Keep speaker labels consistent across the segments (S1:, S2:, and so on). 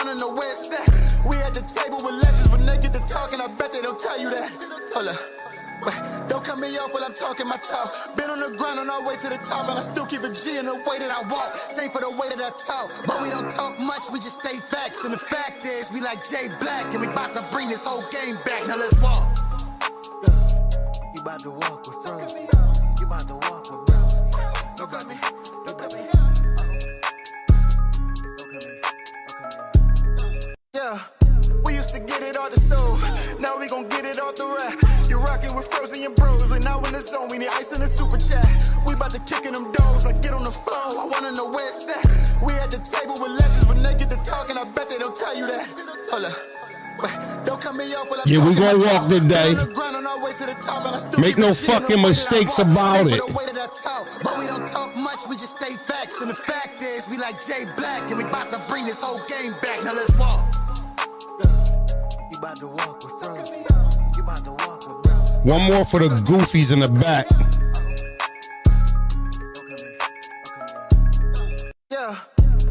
S1: wanna know where it's at. We at the table with legends, when they get to talking, I bet they don't tell you that. Hold up. Don't cut me off while I'm talking my talk. Been on the grind on our way to the top, and I still keep a G in the way that I walk. Same for the way that I talk, but we don't talk much, we just stay facts. And the fact is, we like Jay Black, and we about to bring this whole game back. Now let's walk. You about to walk with Frozen. You about to walk with bros. Look at me. Look at me. Look at me. Yeah, we used to get it off the stove. Now we gon' get it off the rack. You rockin' with Frozen and bros. We now in the zone. We need ice in the super chat. We about to kick in them doors. Like get on the phone. I wanna know where it's at. We at the table with legends. When they get to talking, I bet they don't tell you that. Hold up. Don't cut me off while I'm
S2: we gonna walk today. Make no fucking mistakes about it.
S1: But we don't talk much, we just stay facts. And the fact is, we like Jay Black, and we about to bring this whole game back. Now let's walk. You about to walk with Frozen. You about to walk with bros.
S2: One more for the goofies in the back.
S1: Yeah,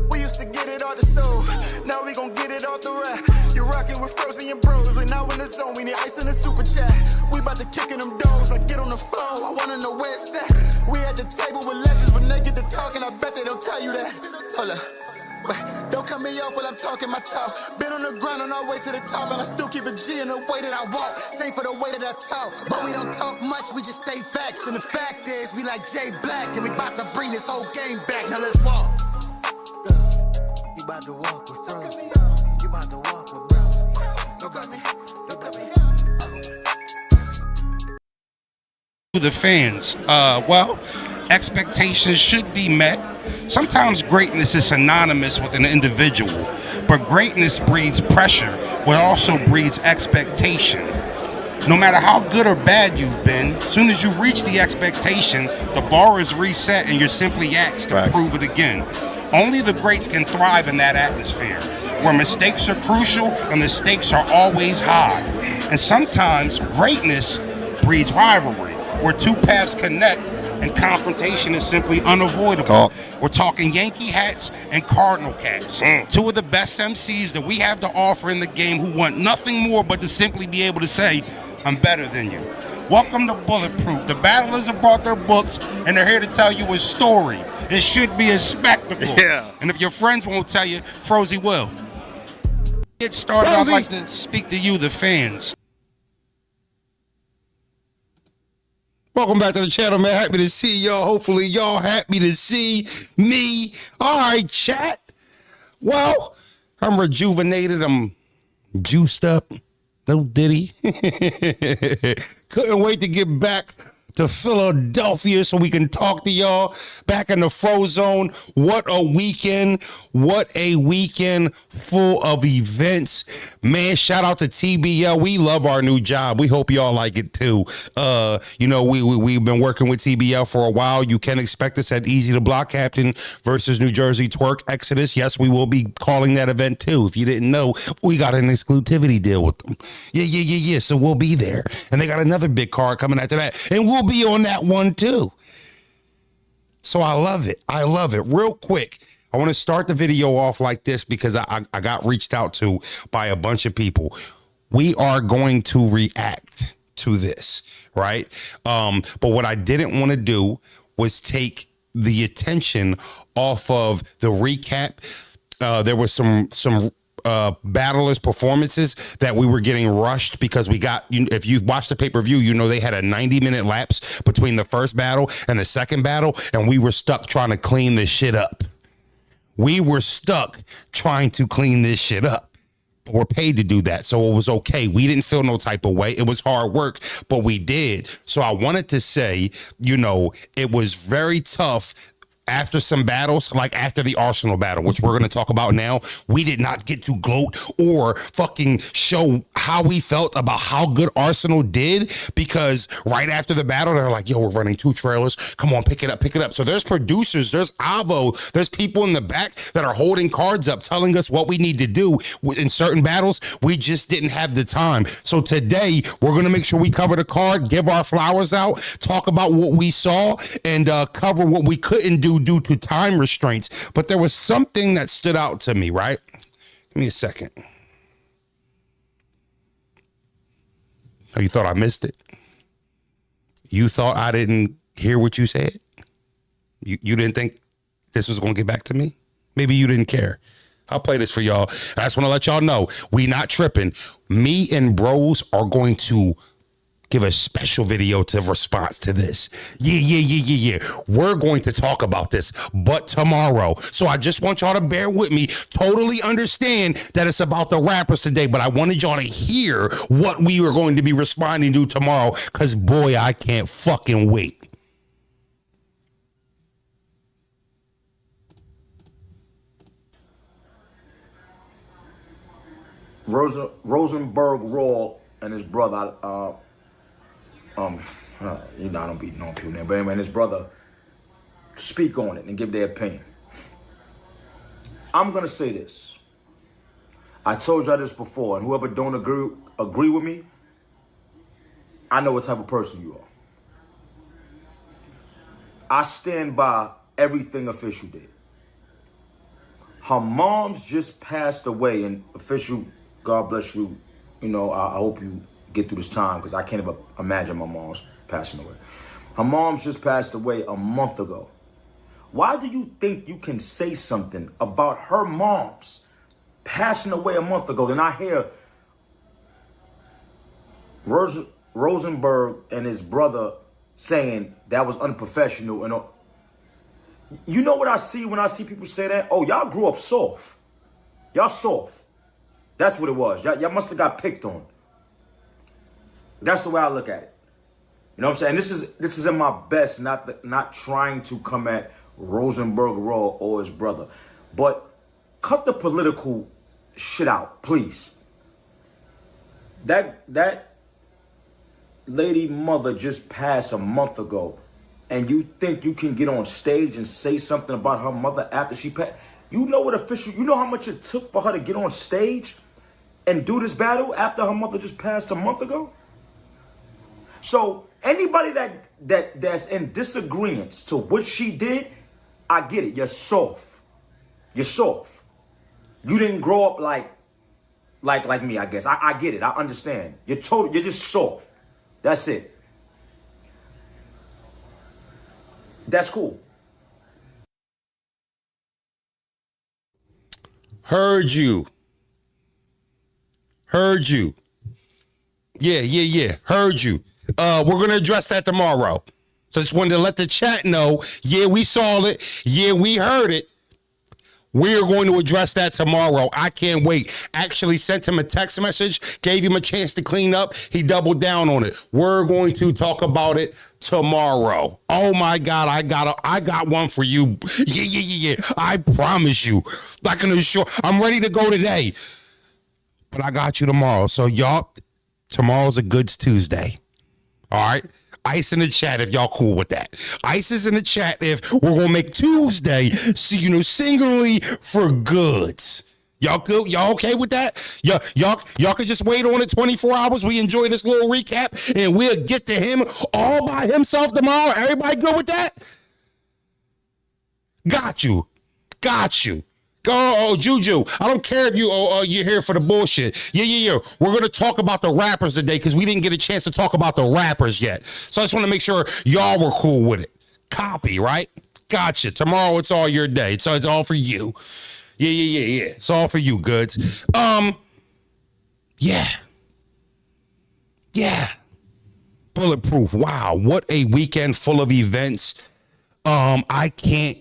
S1: we used to get it off the stove. Now we gon' get it off the rack. You rockin' with Frozen and bros. We now in the zone. We need ice in the super chat. We about to kick in them doors. Like get on the phone. I wanna know where it's at. We at the table with legends. When they get to talking, I bet they don't tell you that. Hold up. Don't cut me off while I'm talking my talk. Been on the grind on our way to the top, and I still keep a G in the way that I walk. Same for the way that I talk, but we don't talk much, we just stay facts. And the fact is, we like Jay Black, and we about to bring this whole game back. Now let's walk. You about to walk with Frozen. You about to walk with bros. Look at me. Look at me.
S3: The fans, well, expectations should be met. Sometimes greatness is synonymous with an individual, but greatness breeds pressure, but also breeds expectation. No matter how good or bad you've been, as soon as you reach the expectation, the bar is reset and you're simply asked to prove it again. Only the greats can thrive in that atmosphere, where mistakes are crucial and the stakes are always high. And sometimes greatness breeds rivalry, where two paths connect and confrontation is simply unavoidable. We're talking Yankee hats and Cardinal caps. Two of the best MCs that we have to offer in the game who want nothing more but to simply be able to say, I'm better than you. Welcome to Bulletproof. The battlers have brought their books and they're here to tell you a story. It should be a spectacle. Yeah. And if your friends won't tell you, Frozy will. Get started, I'd like to speak to you, the fans.
S2: Welcome back to the channel, man. Happy to see y'all. Hopefully y'all happy to see me. All right, chat. Well, I'm rejuvenated. I'm juiced up. No Diddy. Couldn't wait to get back to Philadelphia so we can talk to y'all back in the Frozone. What a weekend. What a weekend full of events. Man, shout out to TBL. We love our new job. We hope y'all like it too. You know, we've been working with TBL for a while. You can expect us at Easy to Block Captain versus New Jersey Twerk Exodus. Yes, we will be calling that event too. If you didn't know, we got an exclusivity deal with them. Yeah. So we'll be there. And they got another big card coming after that. And we'll be on that one too. So I love it. I love it. Real quick, I want to start the video off like this because I got reached out to by a bunch of people. We are going to react to this, right? But what I didn't want to do was take the attention off of the recap. There was some battlers performances that we were getting rushed because we got, if you've watched the pay-per-view, you know they had a 90-minute lapse between the first battle and the second battle, and we were stuck trying to clean this shit up. We were stuck trying to clean this shit up. We're paid to do that, so it was okay. We didn't feel no type of way. It was hard work, but we did. So I wanted to say, you know, it was very tough after some battles, like after the Arsenal battle, which we're going to talk about now. We did not get to gloat or fucking show how we felt about how good Arsenal did, because right after the battle, they're like, yo, we're running 2 trailers. Come on, pick it up. So there's producers, there's Avo, there's people in the back that are holding cards up, telling us what we need to do in certain battles. We just didn't have the time. So today, we're going to make sure we cover the card, give our flowers out, talk about what we saw, and cover what we couldn't do due to time restraints. But there was something that stood out to me, right? Give me a second. Oh, you thought I missed it? You thought I didn't hear what you said? You didn't think this was going to get back to me? Maybe you didn't care. I'll play this for y'all. I just want to let y'all know, we not tripping. Me and bros are going to give a special video to response to this. Yeah. We're going to talk about this, but tomorrow. So I just want y'all to bear with me. Totally understand that it's about the rappers today, but I wanted y'all to hear what we are going to be responding to tomorrow, because boy, I can't fucking wait.
S4: Rosenberg Raw and his brother, you know, I don't be knowing people name, but anyway, and his brother speak on it and give their opinion. I'm gonna say this. I told y'all this before, and whoever don't agree with me, I know what type of person you are. I stand by everything Official did. Her mom's just passed away, and Official, God bless you. You know, I hope you get through this time, because I can't even imagine my mom's passing away. Her mom's just passed away a month ago. Why do you think you can say something about her mom's passing away a month ago? Then I hear Rosenberg and his brother saying that was unprofessional. And you know what I see when I see people say that? Oh, y'all grew up soft. Y'all soft. That's what it was. Y'all must have got picked on. That's the way I look at it. You know what I'm saying? This is in my best, not trying to come at Rosenberg Raw or his brother. But cut the political shit out, please. That lady mother just passed a month ago, and you think you can get on stage and say something about her mother after she passed? You know what, Official? You know how much it took for her to get on stage and do this battle after her mother just passed a month ago? So anybody that's in disagreement to what she did, I get it. You're soft. You're soft. You didn't grow up like me, I guess. I get it. I understand. You're just soft. That's it. That's cool.
S2: Heard you. Yeah. Heard you. We're going to address that tomorrow. So just wanted to let the chat know. Yeah, we saw it. Yeah, we heard it. We're going to address that tomorrow. I can't wait. Actually sent him a text message, gave him a chance to clean up. He doubled down on it. We're going to talk about it tomorrow. Oh my God, I got one for you. Yeah. I promise you. I can assure, I'm ready to go today, but I got you tomorrow. So y'all, tomorrow's a Goods Tuesday. All right. Ice in the chat if y'all cool with that. Ice is in the chat if we're gonna make Tuesday, singularly for goods. Y'all good? Y'all okay with that? Y'all can just wait on it 24 hours. We enjoy this little recap and we'll get to him all by himself tomorrow. Everybody good with that? Got you. Go, Juju. I don't care if you're here for the bullshit. Yeah. We're going to talk about the rappers today because we didn't get a chance to talk about the rappers yet. So I just want to make sure y'all were cool with it. Copy, right? Gotcha. Tomorrow it's all your day. So it's all for you. Yeah. It's all for you, Goods. Yeah. Bulletproof. Wow. What a weekend full of events. I can't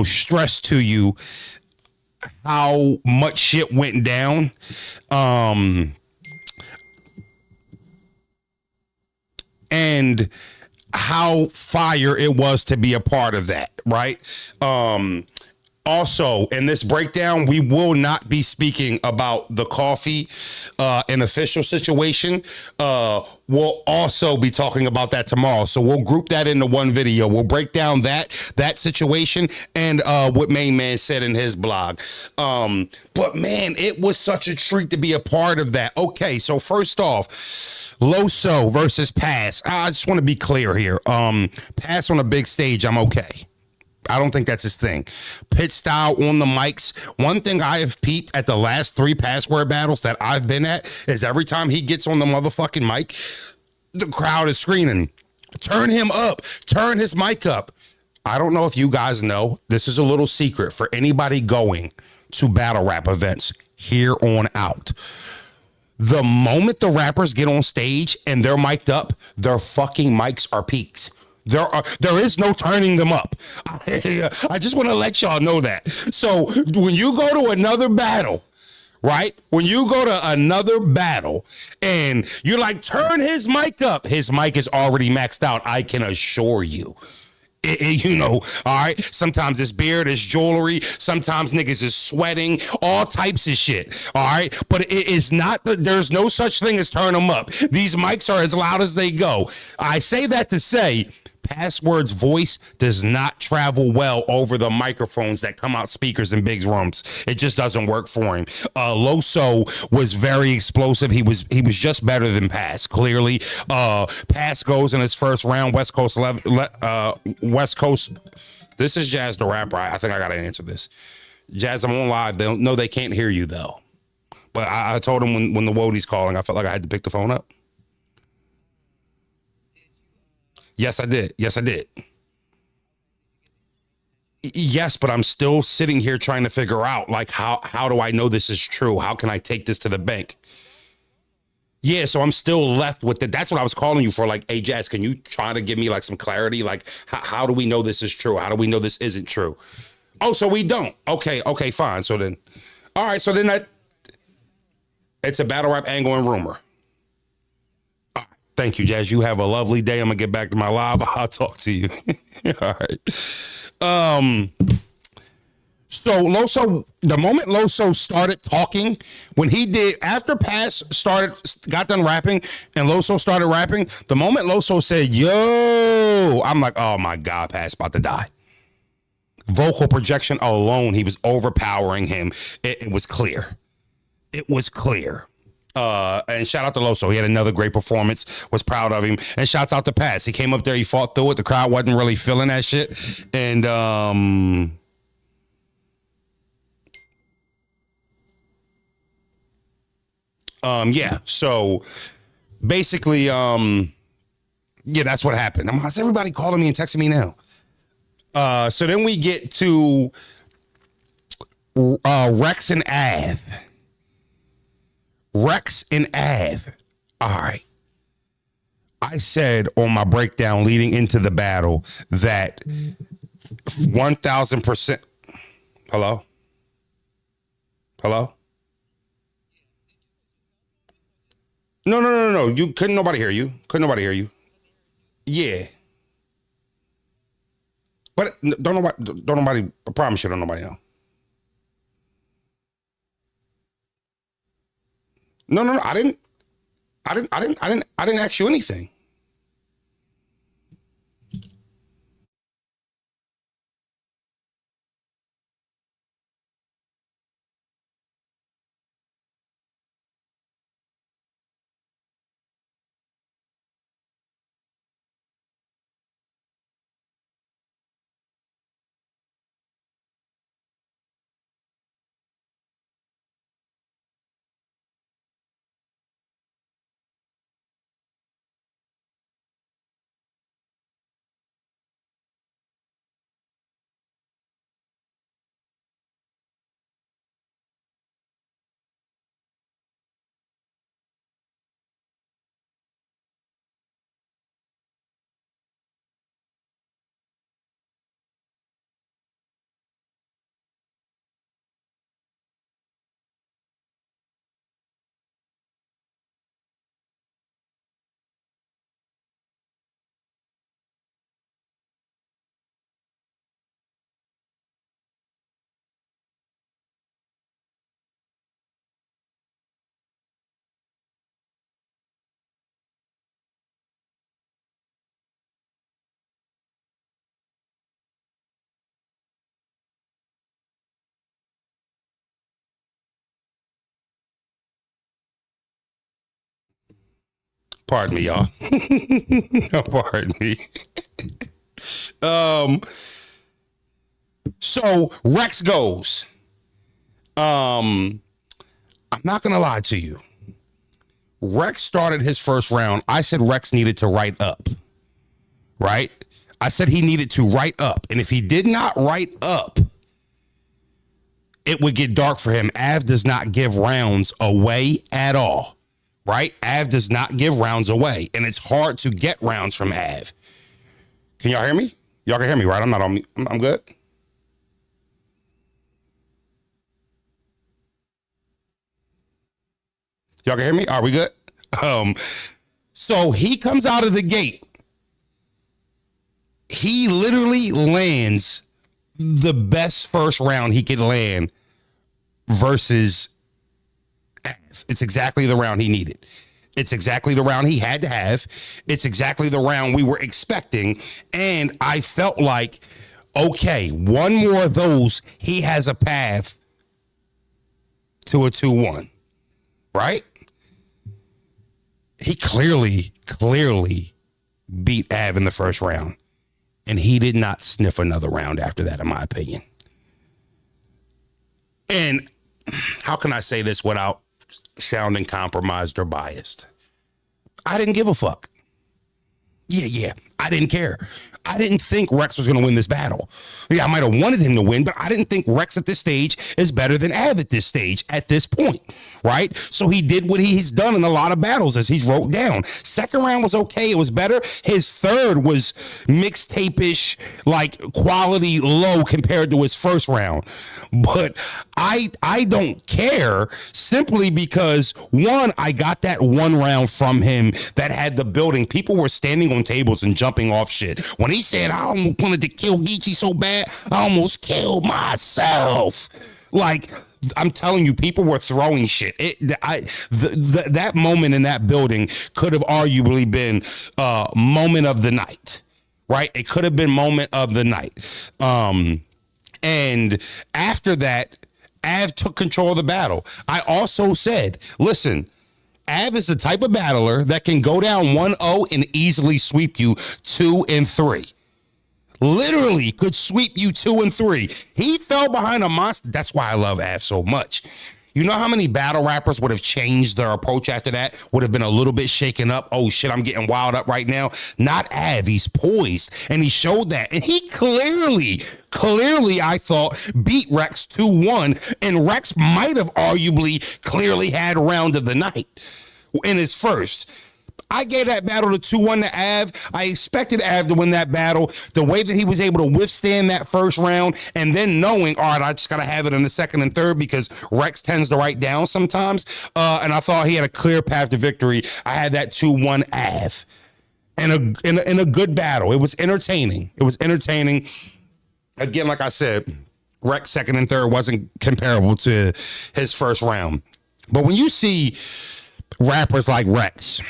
S2: stress to you how much shit went down. And how fire it was to be a part of that, right? Also, in this breakdown, we will not be speaking about the coffee and official situation. We'll also be talking about that tomorrow. So we'll group that into one video. We'll break down that situation and what Main Man said in his blog. But man, it was such a treat to be a part of that. Okay, so first off, Loso versus Pass. I just want to be clear here. Pass on a big stage, I'm okay. I don't think that's his thing. Pit style on the mics. One thing I have peeped at the last 3 password battles that I've been at is every time he gets on the motherfucking mic, the crowd is screaming, turn him up, turn his mic up. I don't know if you guys know, this is a little secret for anybody going to battle rap events here on out. The moment the rappers get on stage and they're mic'd up, their fucking mics are peaked. There is no turning them up. I just want to let y'all know that. So when you go to another battle, right? When you go to another battle and you're like, turn his mic up, his mic is already maxed out. I can assure you. You know, all right. Sometimes it's beard, it's jewelry. Sometimes niggas is sweating, all types of shit. All right. But it is not, there's no such thing as turn them up. These mics are as loud as they go. I say that to say, Password's voice does not travel well over the microphones that come out speakers in big rooms. It just doesn't work for him. Loso was very explosive. He was just better than Pass. Clearly, Pass goes in his first round. West Coast. West Coast. This is Jazz the rapper. I think I gotta answer this. Jazz, I'm on live. They can't hear you though. But I told him when the Wodie's calling, I felt like I had to pick the phone up. Yes, I did. Yes, I did. Yes, but I'm still sitting here trying to figure out, like, how do I know this is true? How can I take this to the bank? Yeah, so I'm still left with it. That's what I was calling you for. Like, hey, Jazz, can you try to give me, like, some clarity? Like, how do we know this is true? How do we know this isn't true? Oh, so we don't. Okay, fine. So then, all right, so then it's a battle rap angle and rumor. Thank you, Jazz. You have a lovely day. I'm gonna get back to my live. I'll talk to you. All right. So Loso, the moment Loso started talking, when he did, after Pass got done rapping and Loso started rapping, the moment Loso said, yo, I'm like, oh my God, Pass about to die. Vocal projection alone, he was overpowering him. It was clear. It was clear. And shout out to Loso. He had another great performance. Was proud of him. And shouts out to Pass. He came up there. He fought through it. The crowd wasn't really feeling that shit. And yeah. So basically, yeah, that's what happened. How's everybody calling me and texting me now? So then we get to Rex and Av. Rex and Av. All right. I said on my breakdown leading into the battle that 1,000%. Hello? Hello? No. You couldn't nobody hear you. Couldn't nobody hear you. Yeah. But don't nobody, I promise you, don't nobody know. No, I didn't ask you anything. Pardon me, y'all. Pardon me. So Rex goes. I'm not gonna lie to you. Rex started his first round. I said Rex needed to write up. Right? I said he needed to write up. And if he did not write up, it would get dark for him. Av does not give rounds away at all. Right? Av does not give rounds away. And it's hard to get rounds from Av. Can y'all hear me? Y'all can hear me, right? I'm not on me. I'm good. Y'all can hear me? Are we good? So he comes out of the gate. He literally lands the best first round he could land versus Av. It's exactly the round he needed. It's exactly the round he had to have. It's exactly the round we were expecting. And I felt like, okay, one more of those, he has a path to a 2-1, right? He clearly beat Av in the first round. And he did not sniff another round after that, in my opinion. And how can I say this without sounding compromised or biased? I didn't give a fuck. Yeah. I didn't care. I didn't think Rex was going to win this battle. Yeah, I might have wanted him to win, but I didn't think Rex at this stage is better than Av at this stage, at this point, right? So he did what he's done in a lot of battles, as he's wrote down. Second round was okay. It was better. His third was mixtape-ish, like quality low compared to his first round. But I don't care, simply because, one, I got that one round from him that had the building. People were standing on tables and jumping off shit. When he said, I almost wanted to kill Geechee so bad, I almost killed myself. Like, I'm telling you, people were throwing shit. That moment in that building could have arguably been moment of the night, right? It could have been moment of the night. And after that, Av took control of the battle. I also said, listen, Av is the type of battler that can go down 1-0 and easily sweep you 2 and 3. Literally could sweep you 2 and 3. He fell behind a monster. That's why I love Av so much. You know how many battle rappers would have changed their approach after that? Would have been a little bit shaken up. Oh shit, I'm getting wild up right now. Not Av. He's poised. And he showed that. And he clearly, I thought, beat Rex 2-1. And Rex might have arguably clearly had round of the night in his first. I gave that battle to 2-1 to Av. I expected Av to win that battle. The way that he was able to withstand that first round, and then knowing, all right, I just got to have it in the second and third, because Rex tends to write down sometimes. And I thought he had a clear path to victory. I had that 2-1 Av. In a good battle. It was entertaining. Again, like I said, Rex second and third wasn't comparable to his first round. But when you see rappers like Rex,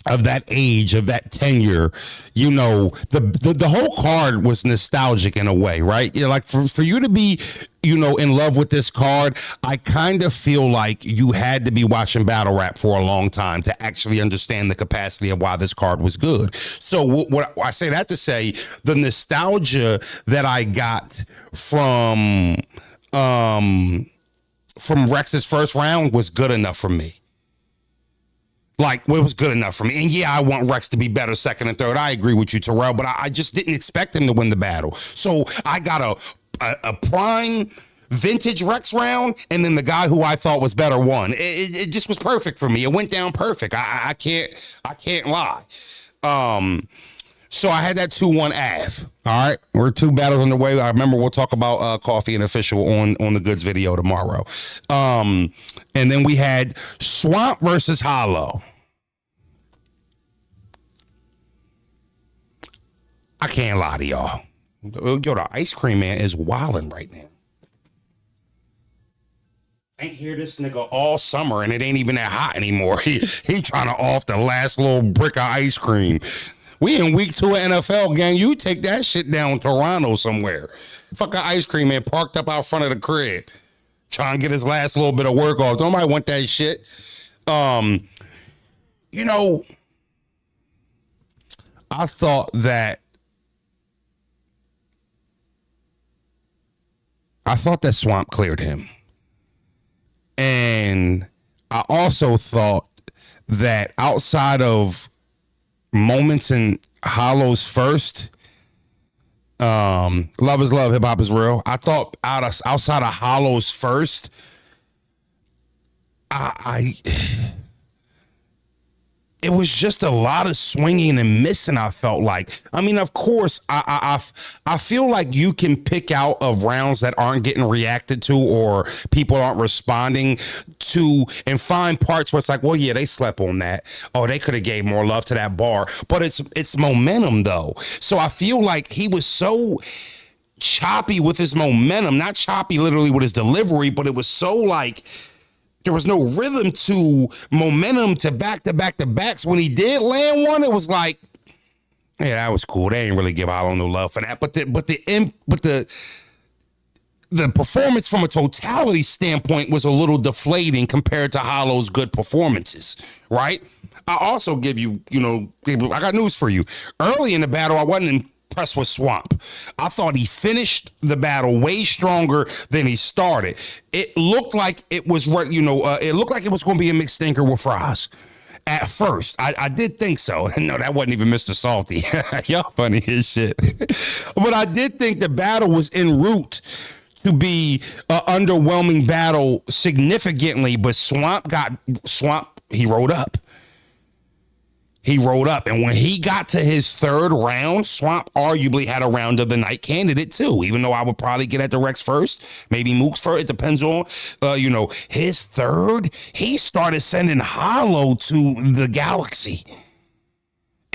S2: of that age, of that tenure, you know, the whole card was nostalgic in a way, right? You know, like for you to be, you know, in love with this card, I kind of feel like you had to be watching battle rap for a long time to actually understand the capacity of why this card was good. So what I say that to say, the nostalgia that I got from Rex's first round was good enough for me. Like, well, it was good enough for me. And yeah, I want Rex to be better second and third. I agree with you, Terrell, but I just didn't expect him to win the battle. So I got a prime vintage Rex round, and then the guy who I thought was better won. It just was perfect for me. It went down perfect. I can't lie. So I had that 2-1 Av. All right, we're 2 battles on the way. I remember we'll talk about Coffee and Official on the Goods video tomorrow. And then we had Swamp versus Holla. I can't lie to y'all. Yo, the Ice Cream Man is wilding right now. Ain't hear this nigga all summer, and it ain't even that hot anymore. He trying to off the last little brick of ice cream. We in week 2 of NFL, gang. You take that shit down Toronto somewhere. Fucking Ice Cream Man parked up out front of the crib, trying to get his last little bit of work off. Nobody want that shit. You know, I thought that I thought that Swamp cleared him. And I also thought that outside of moments in Hollow's first, love is love, hip hop is real. I thought outside of Hollow's first, it was just a lot of swinging and missing. I felt like, I mean, of course, I feel like you can pick out of rounds that aren't getting reacted to or people aren't responding to and find parts where it's like, well, yeah, they slept on that. Oh, they could have gave more love to that bar, but it's momentum though. So I feel like he was so choppy with his momentum, not choppy literally with his delivery, but it was so like, there was no rhythm to momentum to back to back to backs. When he did land one, it was like, yeah, that was cool. They ain't really give Hollow no love for that. But the performance from a totality standpoint was a little deflating compared to Hollow's good performances, right? I also give you, I got news for you. Early in the battle, I wasn't impressed with Swamp. I thought he finished the battle way stronger than he started. It looked like it was it looked like it was going to be a mixed stinker with Fries. At first, I did think so. No, that wasn't even Mr. Salty. Y'all funny as shit. But I did think the battle was en route to be an underwhelming battle significantly. But Swamp, he rode up. He rode up, and when he got to his third round, Swamp arguably had a round of the night candidate too, even though I would probably get at the Rex first, maybe Mook's first. It depends on, his third. He started sending Hollow to the galaxy.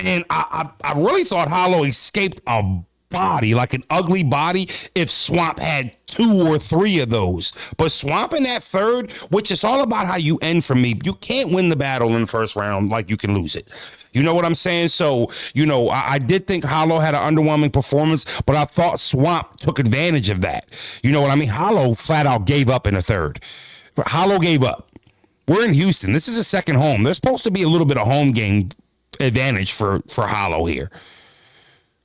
S2: And I really thought Hollow escaped a body, like an ugly body, if Swamp had 2 or 3 of those. But Swamp in that third, which is all about how you end for me. You can't win the battle in the first round like you can lose it. You know what I'm saying? So, I did think Hollow had an underwhelming performance, but I thought Swamp took advantage of that. You know what I mean? Hollow flat out gave up in the third. Hollow gave up. We're in Houston. This is a second home. There's supposed to be a little bit of home game advantage for Hollow here.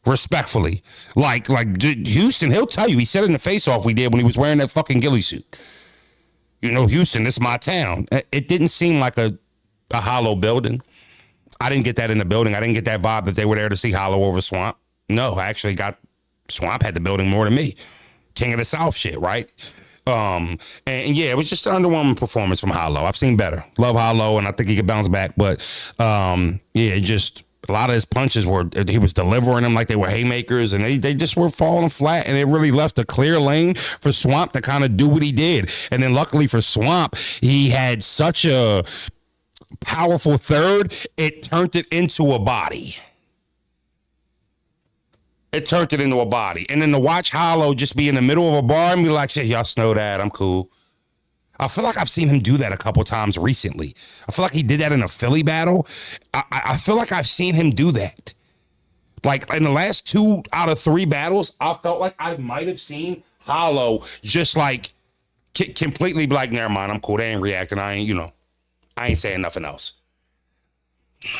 S2: Respectfully, like Houston, he'll tell you. He said it in the face-off we did when he was wearing that fucking ghillie suit. Houston, this is my town. It didn't seem like a Hollow building. I didn't get that in the building. I didn't get that vibe that they were there to see Hollow over Swamp. No, I actually got Swamp had the building more than me. King of the South shit, right? And yeah, it was just an underwhelming performance from Hollow. I've seen better. Love Hollow, and I think he could bounce back. But yeah, just a lot of his punches he was delivering them like they were haymakers, and they just were falling flat, and it really left a clear lane for Swamp to kind of do what he did. And then luckily for Swamp, he had such a powerful third, it turned it into a body. It turned it into a body. And then to watch Hollow just be in the middle of a bar and be like, shit, y'all know that, I'm cool. I feel like I've seen him do that a couple times recently. I feel like he did that in a Philly battle. I feel like I've seen him do that. Like in the last 2 out of 3 battles, I felt like I might have seen Hollow just like completely be like, never mind, I'm cool. They ain't reacting. I ain't saying nothing else.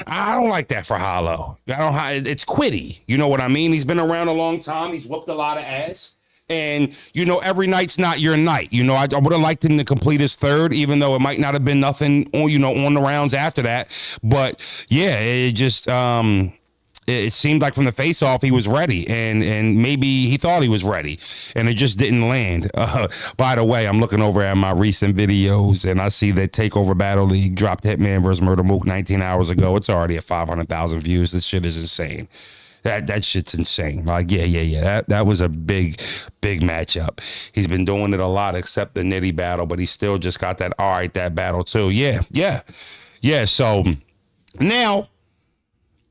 S2: I don't like that for Hollow. It's quitty. You know what I mean? He's been around a long time. He's whooped a lot of ass. And, every night's not your night. I would have liked him to complete his third, even though it might not have been nothing, on the rounds after that. But, yeah, it just, it seemed like from the face-off he was ready. And maybe he thought he was ready. And it just didn't land. By the way, I'm looking over at my recent videos, and I see that Takeover Battle League dropped Hitman versus Murder Mook 19 hours ago. It's already at 500,000 views. This shit is insane. That shit's insane. Like, yeah. That was a big matchup. He's been doing it a lot, except the Nitty battle, but he still just got that that battle too. Yeah. So now,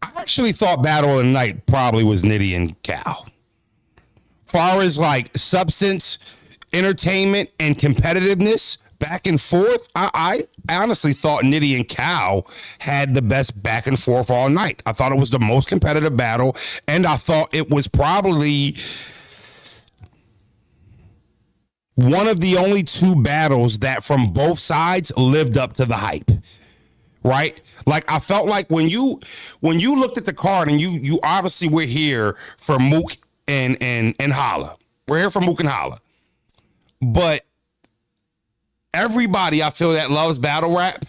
S2: I actually thought battle of the night probably was Nitty and Cal. Far as like substance, entertainment, and competitiveness, back and forth, I honestly thought Nitty and Cal had the best back and forth all night. I thought it was the most competitive battle, and I thought it was probably one of the only 2 battles that from both sides lived up to the hype. Right? Like, I felt like when you looked at the card, and you obviously were here for Mook and Holla. We're here for Mook and Holla. But everybody I feel that loves battle rap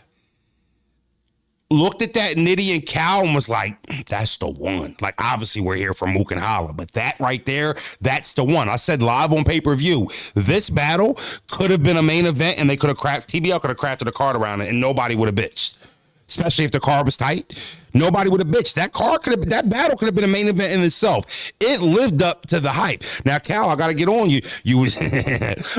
S2: looked at that Nitty and Cal and was like, that's the one. Like, obviously, we're here for Mook and Holla, but that right there, that's the one. I said live on pay-per-view, this battle could have been a main event, and they could have TBL could have crafted a card around it, and nobody would have bitched. Especially if the card was tight, nobody would have bitched. That battle could have been a main event in itself. It lived up to the hype. Now, Cal, I got to get on you.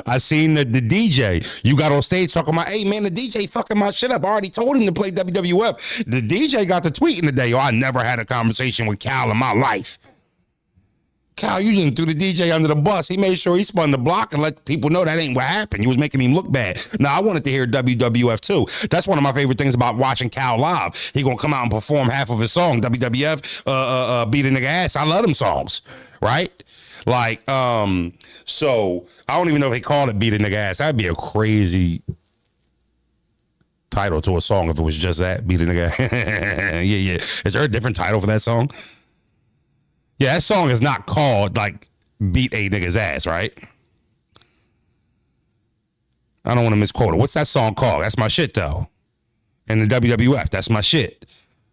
S2: I seen the DJ. You got on stage talking about, hey man, the DJ fucking my shit up. I already told him to play WWF. The DJ got the tweeting today. Oh, I never had a conversation with Cal in my life. Cal, you didn't threw the DJ under the bus. He made sure he spun the block and let people know that ain't what happened. You was making him look bad. Now, I wanted to hear WWF too. That's one of my favorite things about watching Cal live. He gonna come out and perform half of his song. WWF, beat a nigga ass. I love them songs, right? Like, so I don't even know if he called it beat a nigga ass. That'd be a crazy title to a song if it was just that, beat a nigga. Yeah. Is there a different title for that song? Yeah, that song is not called, like, beat a nigga's ass, right? I don't want to misquote it. What's that song called? That's my shit, though. And the WWF, that's my shit.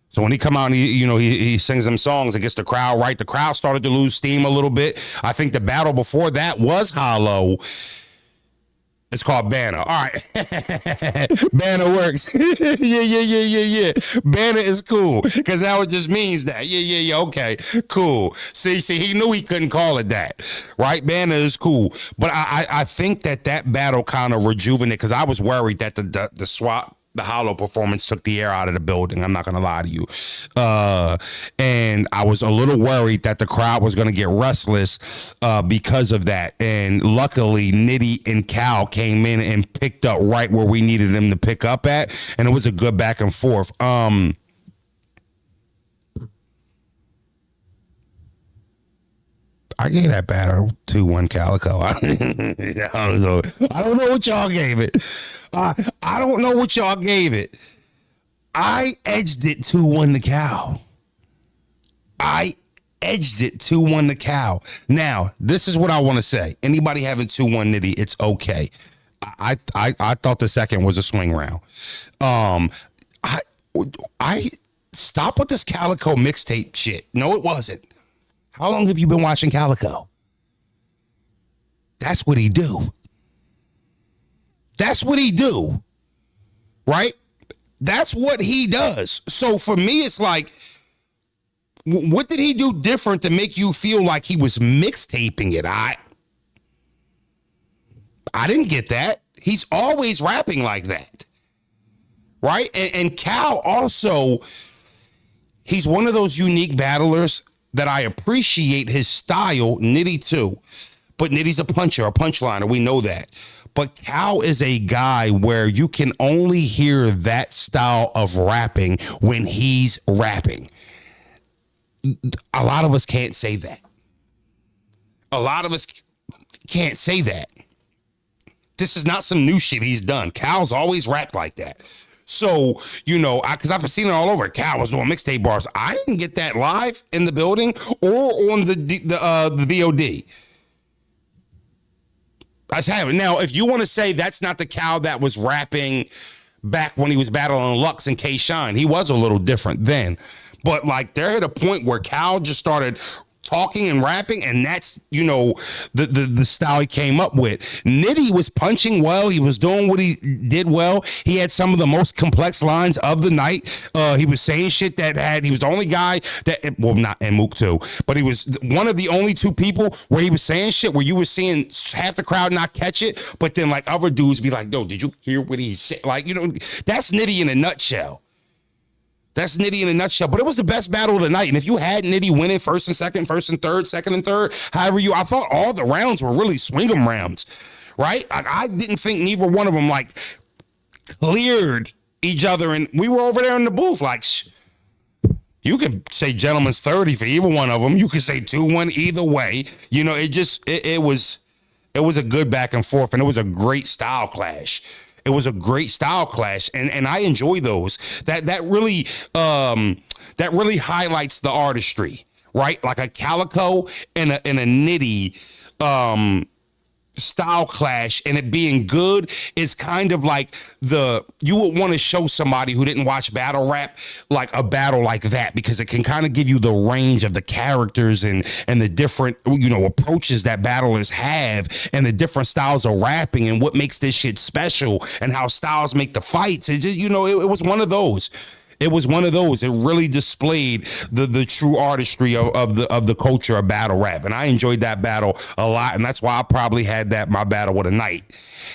S2: So when he come out and he sings them songs and gets the crowd right, the crowd started to lose steam a little bit. I think the battle before that was Hollow. It's called Banner. All right. Banner works. Yeah. Banner is cool. Because now it just means that. Yeah. Okay. Cool. See, he knew he couldn't call it that. Right? Banner is cool. But I think that battle kind of rejuvenated, because I was worried that the swap, the Hollow performance took the air out of the building. I'm not going to lie to you. And I was a little worried that the crowd was going to get restless because of that. And luckily, Nitty and Cal came in and picked up right where we needed them to pick up at. And it was a good back and forth. I gave that battle 2-1 Calicoe. I don't know. I don't know what y'all gave it. I don't know what y'all gave it. I edged it 2-1 to Cal. I edged it 2-1 to Cal. Now, this is what I want to say. Anybody having 2-1 Nitty, it's okay. I thought the second was a swing round. I stop with this Calicoe mixtape shit. No, it wasn't. How long have you been watching Calicoe? That's what he do. That's what he do. Right? That's what he does. So for me, it's like, what did he do different to make you feel like he was mixtaping it? I didn't get that. He's always rapping like that. Right? And Cal also, he's one of those unique battlers that I appreciate his style. Nitty too. But Nitty's a puncher, a punchliner. We know that. But Cal is a guy where you can only hear that style of rapping when he's rapping. A lot of us can't say that. A lot of us can't say that. This is not some new shit he's done. Cal's always rapped like that. So, because I've seen it all over. Cal was doing mixtape bars. I didn't get that live in the building or on the VOD. I have it. Now, if you want to say that's not the Cal that was rapping back when he was battling Lux and K-Shine, he was a little different then. But like, there hit a point where Cal just started talking and rapping, and that's the style he came up with. Nitty was punching well. He was doing what he did well. He had some of the most complex lines of the night. He was saying shit he was the only guy that, well, not, and Mook too, but he was one of the only two people where he was saying shit where you were seeing half the crowd not catch it, but then like other dudes be like, "Yo, did you hear what he said?" Like, that's Nitty in a nutshell. That's Nitty in a nutshell. But it was the best battle of the night. And if you had Nitty winning first and second, first and third, second and third, I thought all the rounds were really swing 'em rounds, right? I didn't think neither one of them like cleared each other. And we were over there in the booth like, you can say gentleman's 30 for either one of them. You can say 2-1 either way. It was a good back and forth, and it was a great style clash. It was a great style clash, and I enjoy those. That really highlights the artistry, right? Like a Calicoe and a Nitty style clash and it being good is kind of like you would want to show somebody who didn't watch battle rap like a battle like that, because it can kind of give you the range of the characters and the different, you know, approaches that battlers have and the different styles of rapping and what makes this shit special and how styles make the fights. It just, you know, it was one of those. It was one of those. It really displayed the true artistry of the culture of battle rap. And I enjoyed that battle a lot. And that's why I probably had that my battle with a night,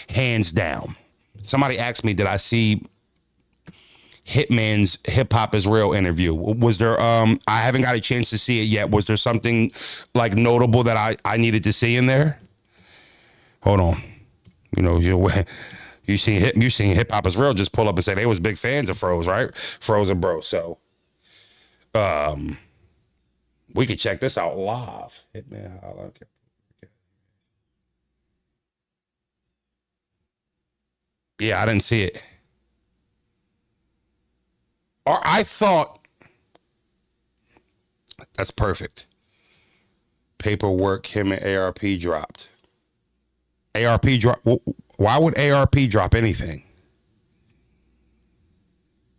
S2: hands down. Somebody asked me, did I see Hitman's Hip Hop Is Real interview? Was there, I haven't got a chance to see it yet. Was there something like notable that I needed to see in there? Hold on. You seen Hip Hop Is Real just pull up and say they was big fans of Froze, right? Frozen Bro. So we could check this out live. Hitman, Holla. Okay. Yeah, I didn't see it. Or I thought that's perfect. Paperwork, him and ARP dropped. ARP drop. Why would ARP drop anything?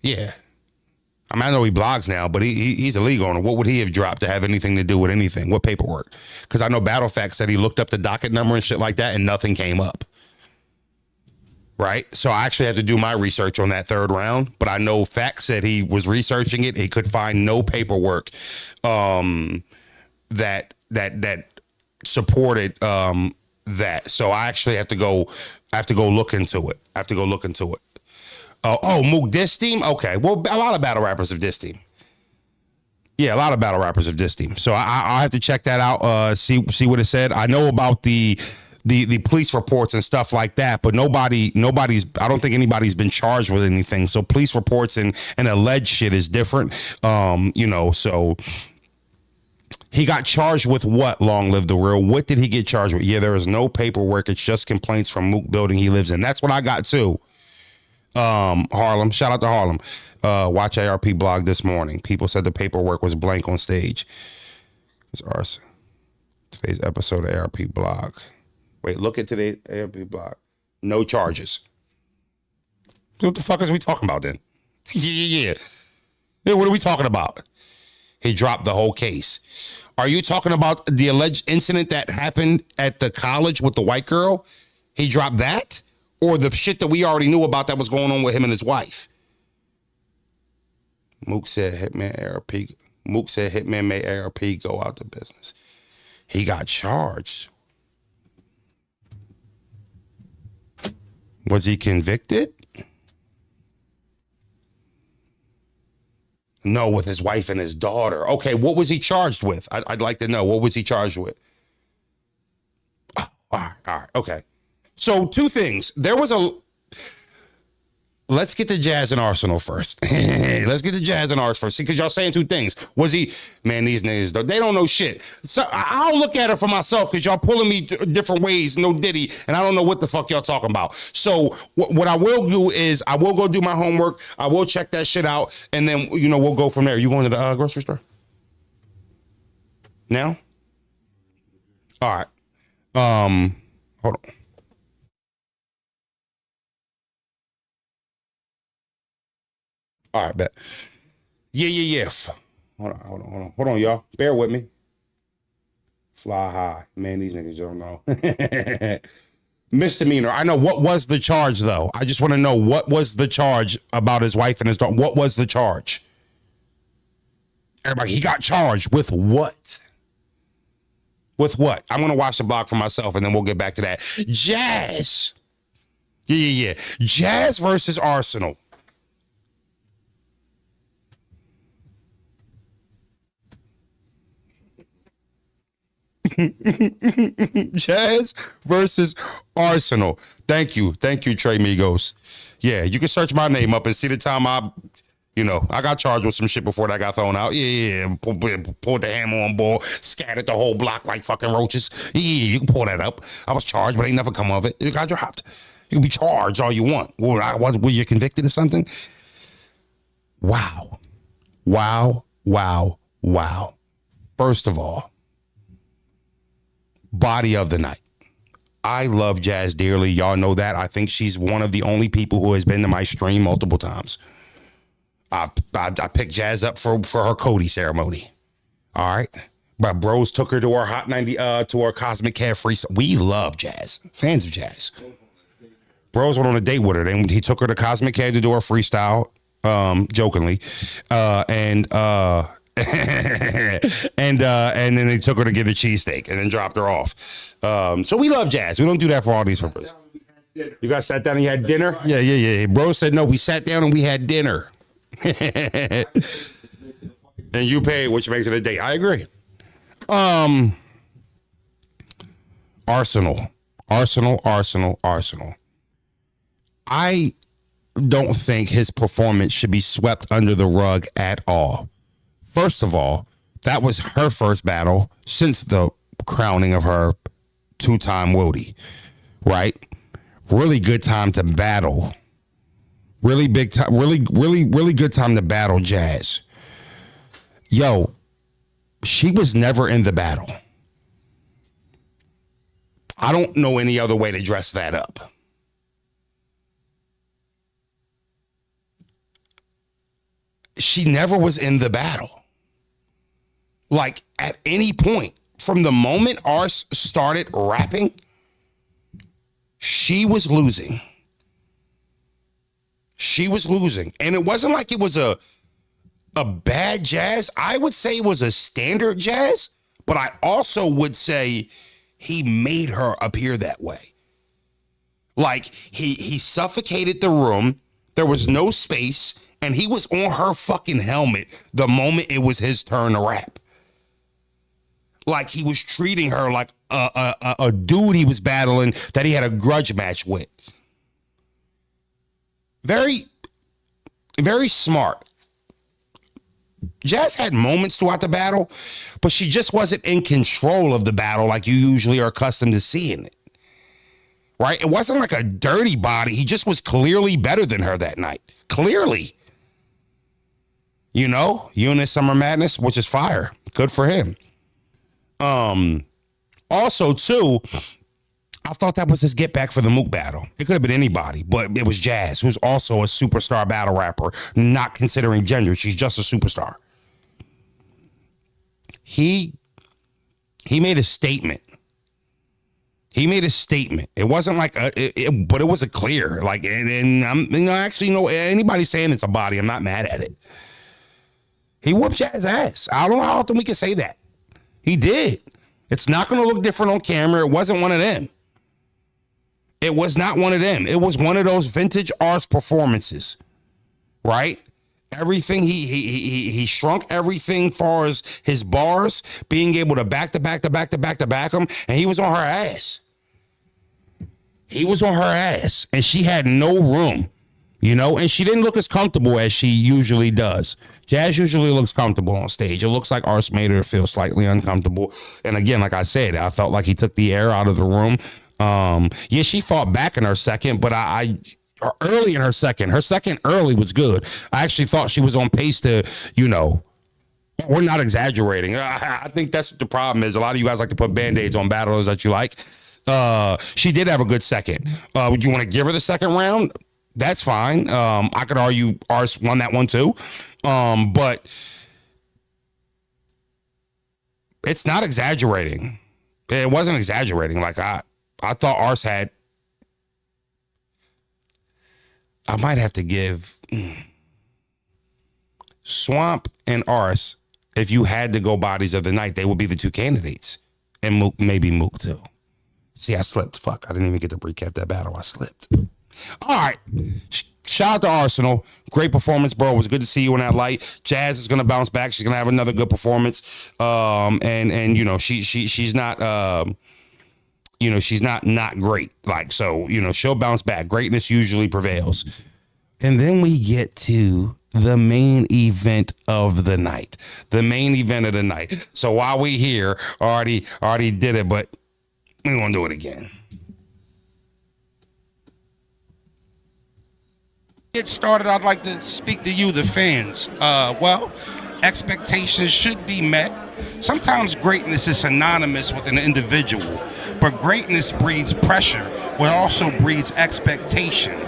S2: Yeah. I mean, I know he blogs now, but he's a league owner. What would he have dropped to have anything to do with anything? What paperwork? Because I know BattleFact said he looked up the docket number and shit like that and nothing came up. Right? So I actually had to do my research on that third round, but I know Fact said he was researching it. He could find no paperwork that supported that. So I actually have to go look into it. Mook diss team? Okay. Well, a lot of battle rappers have diss team. Yeah, a lot of battle rappers have diss team. So I'll have to check that out, see what it said. I know about the police reports and stuff like that, but nobody's I don't think anybody's been charged with anything. So police reports and alleged shit is different. So he got charged with what? Long live the real. What did he get charged with? Yeah, there is no paperwork. It's just complaints from Mook building he lives in. That's what I got too. Harlem. Shout out to Harlem. Watch ARP blog this morning. People said the paperwork was blank on stage. It's arson. Today's episode of ARP blog. Wait, look at today's ARP blog. No charges. What the fuck is we talking about then? Yeah. What are we talking about? He dropped the whole case. Are you talking about the alleged incident that happened at the college with the white girl? He dropped that? Or the shit that we already knew about that was going on with him and his wife? Mook said Hitman made ARP go out of business. He got charged. Was he convicted? No, with his wife and his daughter. Okay, what was he charged with? I'd like to know. What was he charged with? Oh, all right, okay. So two things. Let's get the Jazz and Arsenal first. Let's get the Jazz and Ars first. See, because y'all saying two things. Was he, man, these niggas, they don't know shit. So I'll look at it for myself because y'all pulling me different ways, no Diddy, and I don't know what the fuck y'all talking about. So what I will do is I will go do my homework. I will check that shit out, and then, we'll go from there. You going to the grocery store? Now? All right. Hold on. All right, bet. Yeah. Hold on, y'all. Bear with me. Fly high. Man, these niggas don't know. Misdemeanor. I know. What was the charge, though? I just want to know, what was the charge about his wife and his daughter? What was the charge? Everybody, he got charged with what? With what? I'm going to watch the blog for myself, and then we'll get back to that. Jazz. Yeah. Jazz versus Arsenal. Jazz versus Arsenal. Thank you, Trey Migos. Yeah, you can search my name up and see the time I got charged with some shit before that got thrown out. Yeah. Pulled the hammer on board, scattered the whole block like fucking roaches. Yeah, you can pull that up. I was charged, but ain't nothing come of it. You got dropped. You can be charged all you want. Were you convicted of something? Wow. First of all, body of the night. I love Jazz dearly. Y'all know that. I think she's one of the only people who has been to my stream multiple times. I picked Jazz up for her Cody ceremony. All right. My bros took her to our Hot 90, to our Cosmic Carefree. We love Jazz. Fans of Jazz. Bros went on a date with her. Then he took her to Cosmic Care to do her freestyle, jokingly. And then they took her to get a cheesesteak and then dropped her off. So we love Jazz. We don't do that for all these purposes. You guys sat down and you had dinner? Yeah. Bro said no, we sat down and we had dinner. And you paid, which makes it a date. I agree. Arsenal. I don't think his performance should be swept under the rug at all. First of all, that was her first battle since the crowning of her two-time Wody, right? Really good time to battle. Really big time, really good time to battle Jazz. Yo, she was never in the battle. I don't know any other way to dress that up. She never was in the battle. Like, at any point, from the moment Ars started rapping, she was losing. And it wasn't like it was a bad Jazz. I would say it was a standard Jazz, but I also would say he made her appear that way. Like, he suffocated the room. There was no space, and he was on her fucking helmet the moment it was his turn to rap. Like, he was treating her like a dude he was battling that he had a grudge match with. Very, very smart. Jazz had moments throughout the battle, but she just wasn't in control of the battle like you usually are accustomed to seeing it. Right? It wasn't like a dirty body. He just was clearly better than her that night. Clearly. You know, Eunice Summer Madness, which is fire. Good for him. Also, too, I thought that was his get back for the Mook battle. It could have been anybody, but it was Jazz, who's also a superstar battle rapper, not considering gender. She's just a superstar. He made a statement. It wasn't like, but it was a clear. Like, and I'm, actually, anybody saying it's a body, I'm not mad at it. He whooped Jazz's ass. I don't know how often we can say that. He did. It's not going to look different on camera. It wasn't one of them. It was not one of them. It was one of those vintage Ars performances, right? Everything, he shrunk everything far as his bars, being able to back to back him, and he was on her ass. And she had no room, and she didn't look as comfortable as she usually does. Jazz usually looks comfortable on stage. It looks like Ars made her feel slightly uncomfortable. And again, like I said, I felt like he took the air out of the room. Yeah, she fought back in her second, but early in her second early was good. I actually thought she was on pace to, we're not exaggerating. I think that's what the problem is. A lot of you guys like to put Band-Aids on battles that you like. She did have a good second. Would you want to give her the second round? That's fine. I could argue Ars won that one too. But it's not exaggerating. It wasn't exaggerating. Like I thought Ars had. I might have to give Swamp and Ars. If you had to go bodies of the night, they would be the two candidates, and Mook, maybe Mook too. See, I slipped. Fuck, I didn't even get to recap that battle. I slipped. All right. Shout out to Arsenal. Great performance, bro. It was good to see you in that light. Jazz is gonna bounce back. She's gonna have another good performance. And she's not she's not great. Like, so, she'll bounce back. Greatness usually prevails. And then we get to the main event of the night. So while we here, already did it, but we won't do it again.
S3: Get started, I'd like to speak to you, the fans. Well, expectations should be met. Sometimes greatness is synonymous with an individual, but greatness breeds pressure, but also breeds expectation.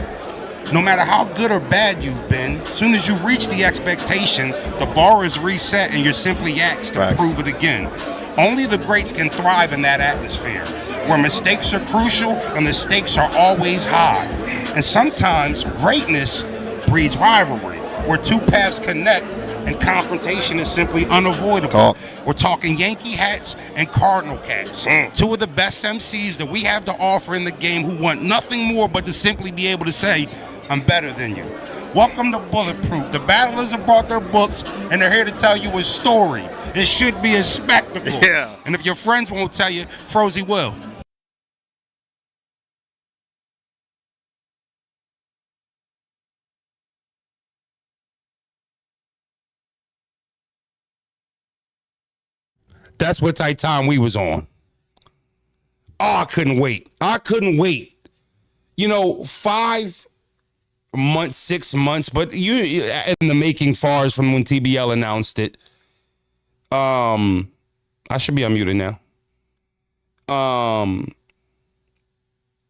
S3: No matter how good or bad you've been, as soon as you reach the expectation, the bar is reset and you're simply asked to prove it again. Only the greats can thrive in that atmosphere, where mistakes are crucial and the stakes are always high. And sometimes greatness breeds rivalry, where two paths connect and confrontation is simply unavoidable. We're talking Yankee hats and Cardinal caps. Two of the best MCs that we have to offer in the game who want nothing more but to simply be able to say, I'm better than you. Welcome to Bulletproof. The battlers have brought their books and they're here to tell you a story. It should be a spectacle. Yeah. And if your friends won't tell you, Frozy will.
S2: That's what type time we was on. Oh, I couldn't wait. I couldn't wait. You know, 5 months, 6 months, but you in the making far as from when TBL announced it. I should be unmuted now.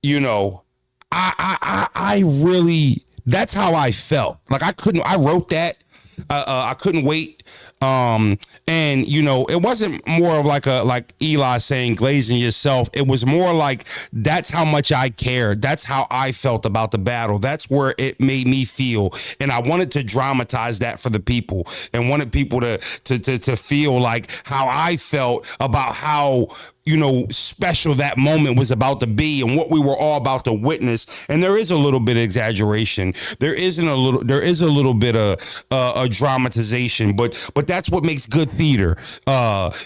S2: You know, I really, that's how I felt. Like I wrote that. I couldn't wait. And you know, it wasn't more of like Eli saying glazing yourself. It was more like, that's how much I cared. That's how I felt about the battle. That's where it made me feel. And I wanted to dramatize that for the people and wanted people to feel like how I felt about how, you know, special that moment was about to be and what we were all about to witness. And there is a little bit of exaggeration. There is a little bit of a dramatization, but that's what makes good theater.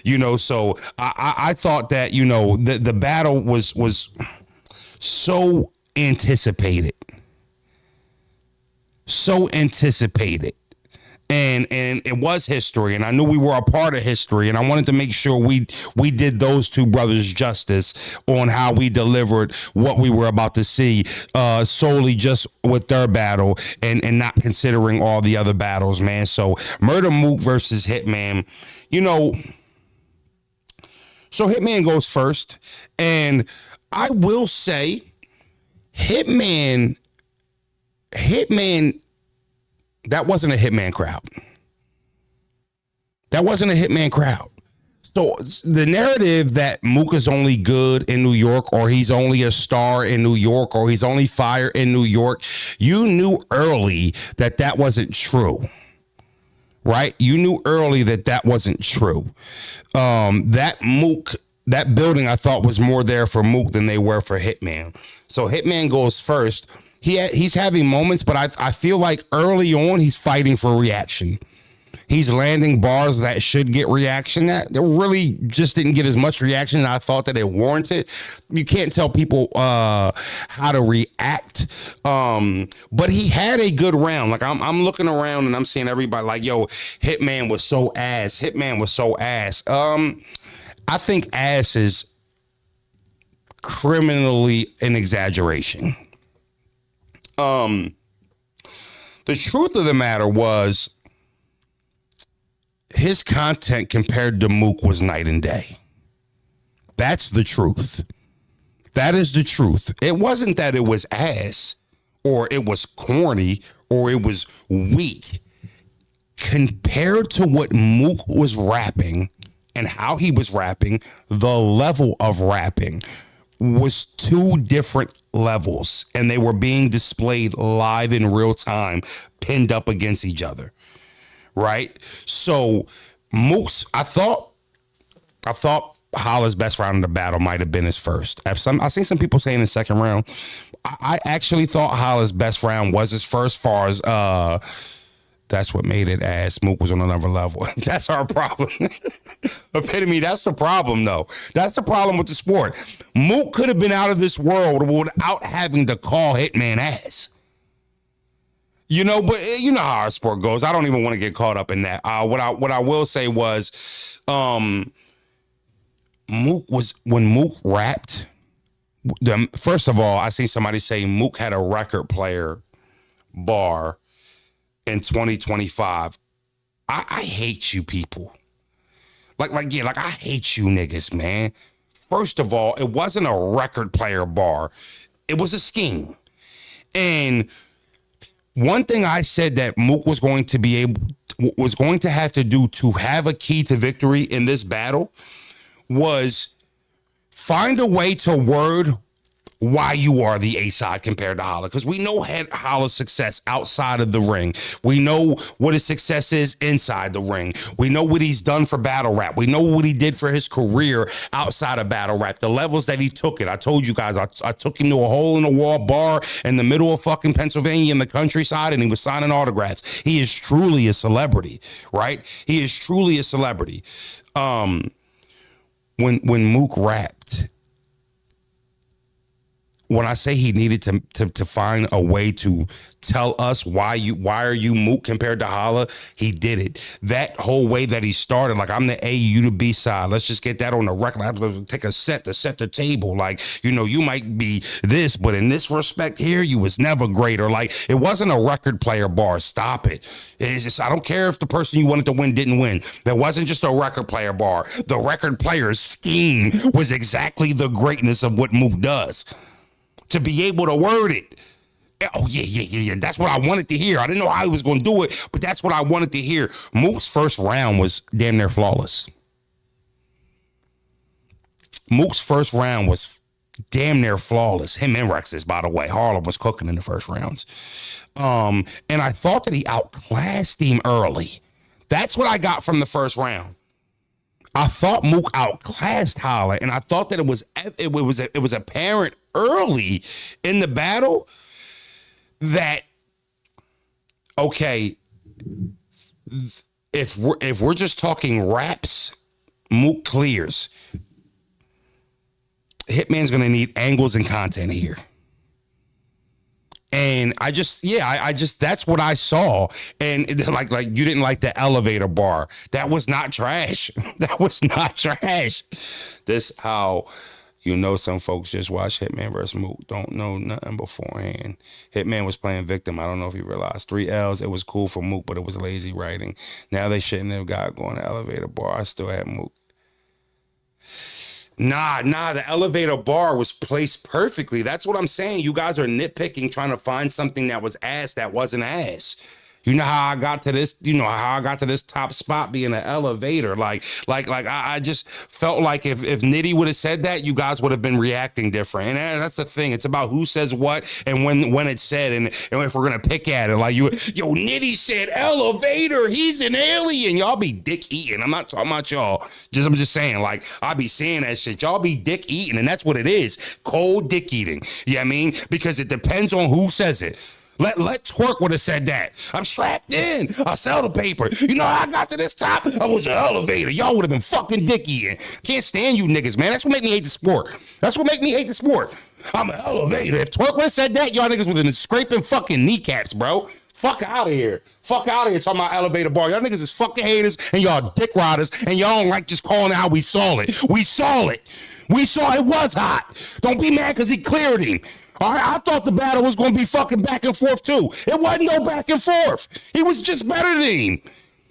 S2: You know, so I thought that, you know, the battle was so anticipated. So anticipated. And it was history, and I knew we were a part of history, and I wanted to make sure we did those two brothers justice on how we delivered what we were about to see, solely just with their battle and not considering all the other battles, man. So Murder Mook versus Hitman, you know, so Hitman goes first, and I will say Hitman, that wasn't a Hitman crowd. That wasn't a Hitman crowd. So the narrative that Mook is only good in New York, or he's only a star in New York, or he's only fire in New York, you knew early that that wasn't true. Right? You knew early that that wasn't true. That Mook, that building, I thought was more there for Mook than they were for Hitman. So Hitman goes first. He's having moments, but I feel like early on he's fighting for reaction. He's landing bars that should get reaction that really just didn't get as much reaction as I thought that it warranted. You can't tell people how to react, but he had a good round. Like I'm looking around and I'm seeing everybody like, yo, Hitman was so ass. Hitman was so ass. I think ass is criminally an exaggeration. The truth of the matter was his content compared to Mook was night and day. That's the truth. That is the truth. It wasn't that it was ass or it was corny or it was weak. Compared to what Mook was rapping and how he was rapping, the level of rapping was two different levels, and they were being displayed live in real time, pinned up against each other. Right? So Mook's, I thought Holla's best round in the battle might have been his first. I seen some people saying in the second round. I actually thought Holla's best round was his first, far as that's what made it as Mook was on another level. That's our problem. Epitome, that's the problem, though. That's the problem with the sport. Mook could have been out of this world without having to call Hitman ass. You know, but you know how our sport goes. I don't even want to get caught up in that. What I will say was, Mook was, when Mook rapped, first of all, I see somebody say Mook had a record player bar in 2025. I hate you people. Like I hate you niggas, man. First of all, it wasn't a record player bar. It was a scheme. And one thing I said that Mook was going to have to do to have a key to victory in this battle was find a way to word why you are the A-side compared to Holla. Because we know Holla's success outside of the ring. We know what his success is inside the ring. We know what he's done for battle rap. We know what he did for his career outside of battle rap. The levels that he took it. I told you guys, I took him to a hole-in-the-wall bar in the middle of fucking Pennsylvania in the countryside, and he was signing autographs. He is truly a celebrity, right? He is truly a celebrity. When Mook rapped, when I say he needed to find a way to tell us why are you Mook compared to Holla, he did it. That whole way that he started, like, I'm the A, you the B side. Let's just get that on the record. I have to take a set to set the table. Like, you know, you might be this, but in this respect here, you was never greater. Like, it wasn't a record player bar. Stop it. It's just, I don't care if the person you wanted to win didn't win. There wasn't just a record player bar. The record player's scheme was exactly the greatness of what Mook does. To be able to word it. Oh, yeah. That's what I wanted to hear. I didn't know how he was going to do it, but that's what I wanted to hear. Mook's first round was damn near flawless. Mook's first round was damn near flawless. Him and Rex's, by the way. Harlem was cooking in the first rounds. And I thought that he outclassed him early. That's what I got from the first round. I thought Mook outclassed Holla, and I thought that it was apparent early in the battle that, okay, if we're just talking raps, Mook clears. Hitman's gonna need angles and content here. And I just that's what I saw. And like you didn't like the elevator bar. That was not trash. That was not trash. This how you know some folks just watch Hitman versus Mook, don't know nothing beforehand. Hitman was playing victim. I don't know if you realized. 3 L's, it was cool for Mook, but it was lazy writing. Now they shouldn't have got going to elevator bar. I still had Mook. Nah, the elevator bar was placed perfectly. That's what I'm saying. You guys are nitpicking, trying to find something that was ass that wasn't ass. You know how I got to this, top spot being an elevator. Like I just felt like if Nitty would have said that, you guys would have been reacting different. And that's the thing. It's about who says what and when it's said. And if we're going to pick at it, like Nitty said elevator, he's an alien. Y'all be dick eating. I'm not talking about y'all. I'm just saying, like, I be saying that shit. Y'all be dick eating. And that's what it is. Cold dick eating. You know what I mean? Because it depends on who says it. Let Twerk would have said that. I'm strapped in. I sell the paper. You know how I got to this top? I was an elevator. Y'all would have been fucking dick eating. Can't stand you niggas, man. That's what make me hate the sport. That's what make me hate the sport. I'm an elevator. If Twerk would have said that, y'all niggas would have been scraping fucking kneecaps, bro. Fuck out of here. Fuck out of here talking about elevator bar. Y'all niggas is fucking haters and y'all dick riders and y'all don't like just calling it how we saw it. We saw it. We saw it was hot. Don't be mad because he cleared him. All right, I thought the battle was going to be fucking back and forth, too. It wasn't no back and forth. He was just better than him.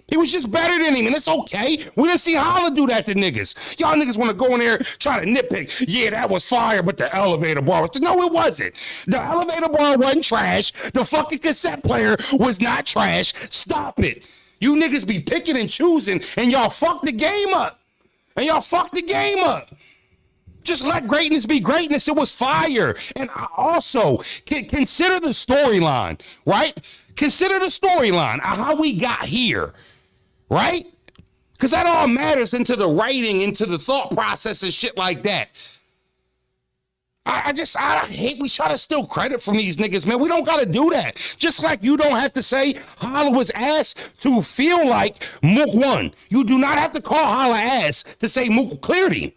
S2: He was just better than him, and it's okay. We didn't see Holla do that to niggas. Y'all niggas want to go in there, try to nitpick. Yeah, that was fire, but the elevator bar was... No, it wasn't. The elevator bar wasn't trash. The fucking cassette player was not trash. Stop it. You niggas be picking and choosing, and y'all fuck the game up. Just let greatness be greatness. It was fire. And I also consider the storyline, right? Consider the storyline, how we got here, right? Because that all matters into the writing, into the thought process and shit like that. I hate we try to steal credit from these niggas, man. We don't got to do that. Just like you don't have to say Holla was ass to feel like Mook won. You do not have to call Holla ass to say Mook cleared him.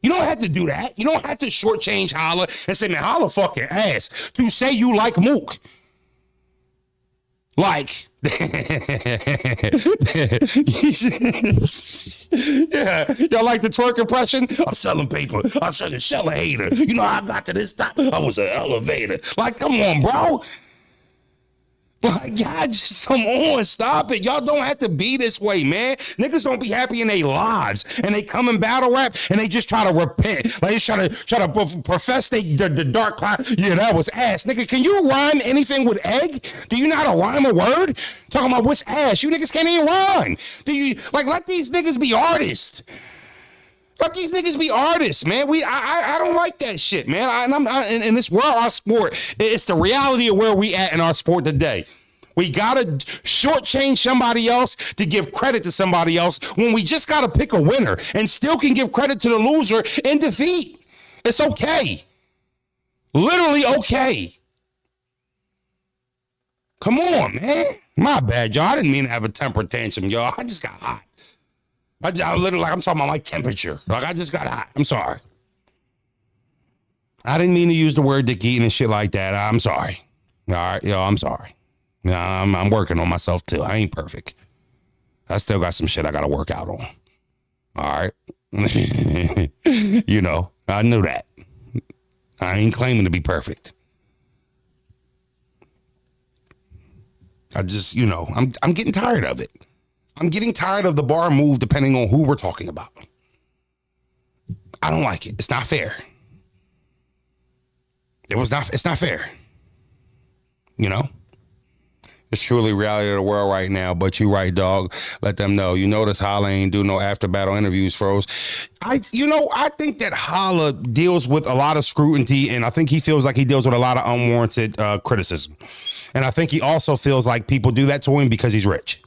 S2: You don't have to do that. You don't have to shortchange Holla and say, man, Holla fucking ass to say you like Mook. Like, yeah, y'all like the twerk impression? I'm selling paper. I'm trying to sell a hater. You know how I got to this top? I was an elevator. Like, come on, bro. Like, God, just come on, stop it. Y'all don't have to be this way, man. Niggas don't be happy in their lives, and they come in battle rap and they just try to repent. Like, just try to profess the dark cloud. Yeah, that was ass, nigga. Can you rhyme anything with egg? Do you know how to rhyme a word? Talking about what's ass? You niggas can't even rhyme. Do you like let these niggas be artists? Let these niggas be artists, man. I don't like that shit, man. In this world, our sport, it's the reality of where we at in our sport today. We gotta shortchange somebody else to give credit to somebody else when we just gotta pick a winner and still can give credit to the loser in defeat. It's okay. Literally okay. Come on, man. My bad, y'all. I didn't mean to have a temper tantrum, y'all. I just got hot. I literally, like, I'm talking about my temperature. Like, I just got hot. I'm sorry. I didn't mean to use the word dick eating and shit like that. I'm sorry. All right, yo, I'm sorry. I'm working on myself, too. I ain't perfect. I still got some shit I got to work out on. All right? You know, I knew that. I ain't claiming to be perfect. I just, you know, I'm getting tired of it. I'm getting tired of the bar move depending on who we're talking about. I don't like it. It's not fair. It's not fair. You know? It's truly reality of the world right now, but you right, dog. Let them know. You notice Holla ain't do no after battle interviews, Froze. I think that Holla deals with a lot of scrutiny, and I think he feels like he deals with a lot of unwarranted criticism. And I think he also feels like people do that to him because he's rich.